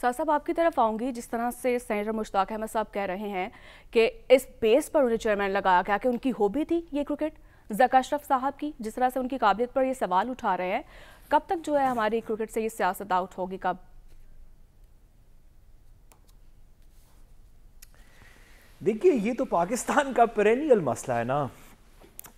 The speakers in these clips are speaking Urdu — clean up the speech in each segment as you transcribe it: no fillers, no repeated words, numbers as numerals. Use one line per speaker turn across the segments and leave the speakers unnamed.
سر صاحب آپ کی طرف آؤں گی. جس طرح سے سینیٹر مشتاق احمد صاحب کہہ رہے ہیں کہ اس بیس پر انہیں چیئرمین لگایا گیا کہ ان کی ہابی تھی یہ کرکٹ, ذکا اشرف صاحب کی جس طرح سے ان کی قابلیت پر یہ سوال اٹھا رہے ہیں, کب تک جو ہے ہماری کرکٹ سے یہ سیاست آؤٹ ہوگی؟ کب؟
دیکھیے یہ تو پاکستان کا پیرینیل مسئلہ ہے نا.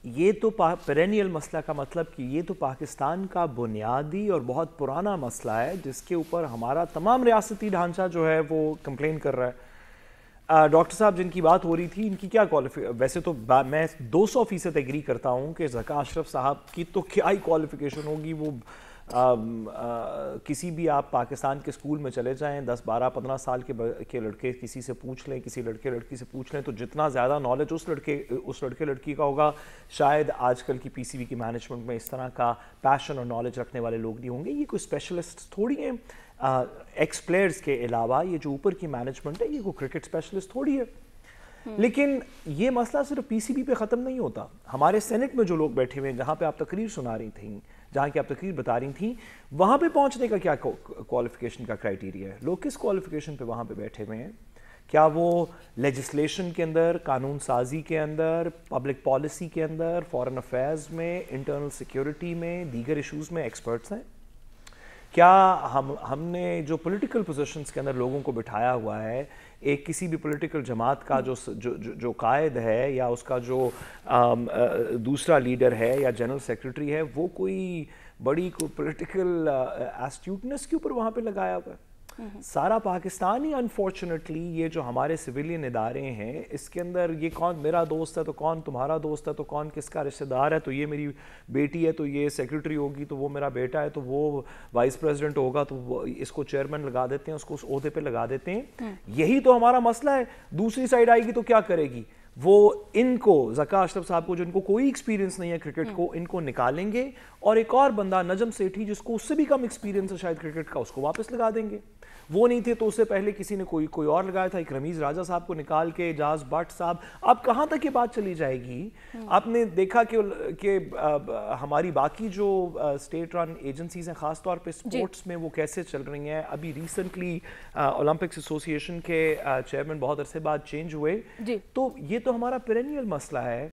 یہ تو پیرینیل مسئلہ کا مطلب کہ یہ تو پاکستان کا بنیادی اور بہت پرانا مسئلہ ہے جس کے اوپر ہمارا تمام ریاستی ڈھانچہ جو ہے وہ کمپلین کر رہا ہے. ڈاکٹر صاحب جن کی بات ہو رہی تھی ان کی کیا ویسے تو میں 200% ایگری کرتا ہوں کہ ذکا اشرف صاحب کی تو کیا ہی کوالیفیکیشن ہوگی. وہ کسی بھی آپ پاکستان کے اسکول میں چلے جائیں, 10 12 15 سال کے لڑکے کسی سے پوچھ لیں, کسی لڑکی سے پوچھ لیں, تو جتنا زیادہ نالج اس لڑکے لڑکی کا ہوگا, شاید آج کل کی پی سی بی کی مینجمنٹ میں اس طرح کا پیشن اور نالج رکھنے والے لوگ نہیں ہوں گے. یہ کوئی اسپیشلسٹ تھوڑی ہیں ایکس پلیئرز کے علاوہ. یہ جو اوپر کی مینجمنٹ ہے یہ کوئی کرکٹ اسپیشلسٹ تھوڑی ہے. لیکن یہ مسئلہ صرف پی سی بی پہ ختم نہیں ہوتا. ہمارے سینٹ میں جو لوگ بیٹھے ہوئے ہیں, جہاں پہ آپ تقریر سنا رہی تھیں, جہاں کی آپ تقریر بتا رہی تھیں, وہاں پہ پہنچنے کا کیا کوالیفیکیشن کا کرائیٹیریا ہے؟ لوگ کس کوالیفیکیشن پہ وہاں پہ بیٹھے ہوئے ہیں؟ کیا وہ لیجسلیشن کے اندر, قانون سازی کے اندر, پبلک پالیسی کے اندر, فارن افیئرز میں, انٹرنل سیکیورٹی میں, دیگر ایشوز میں ایکسپرٹس ہیں؟ کیا ہم نے جو پولیٹیکل پوزیشنز کے اندر لوگوں کو بٹھایا ہوا ہے, ایک کسی بھی پولیٹیکل جماعت کا جو قائد ہے یا اس کا جو دوسرا لیڈر ہے یا جنرل سیکریٹری ہے, وہ کوئی بڑی پولیٹیکل ایسٹیوٹنس کے اوپر وہاں پہ لگایا ہوا ہے؟ سارا پاکستان ہی انفارچونیٹلی یہ جو ہمارے سویلین ادارے ہیں اس کے اندر یہ کون میرا دوست ہے تو کون تمہارا دوست ہے, تو کون کس کا رشتہ دار ہے, تو یہ میری بیٹی ہے تو یہ سیکریٹری ہوگی, تو وہ میرا بیٹا ہے تو وہ وائس پریزیڈنٹ ہوگا, تو وہ اس کو چیئرمین لگا دیتے ہیں, اس کو اس عہدے پہ لگا دیتے ہیں. یہی تو ہمارا مسئلہ ہے. دوسری سائڈ آئے گی تو کیا کرے گی وہ؟ ان کو ذکا اشرف صاحب کو, جو ان کو کوئی ایکسپیرینس نہیں ہے کرکٹ کو, ان کو نکالیں گے, اور ایک اور بندہ نجم سیٹھی جس کو اس سے بھی کم ایکسپیرینس ہے شاید کرکٹ کا, اس کو واپس لگا دیں گے. وہ نہیں تھے تو اس سے پہلے کسی نے کوئی اور لگایا تھا, ایک رمیز راجہ صاحب کو نکال کے اعجاز بٹ صاحب. اب کہاں تک یہ بات چلی جائے گی؟ آپ نے دیکھا کہ ہماری باقی جو اسٹیٹ رن ایجنسیز ہیں, خاص طور پہ اسپورٹس میں, وہ کیسے چل رہی ہیں. ابھی ریسنٹلی اولمپکس ایسوسی ایشن کے چیئرمین بہت عرصے بعد چینج ہوئے. تو یہ تو ہمارا پیرینیل مسئلہ ہے.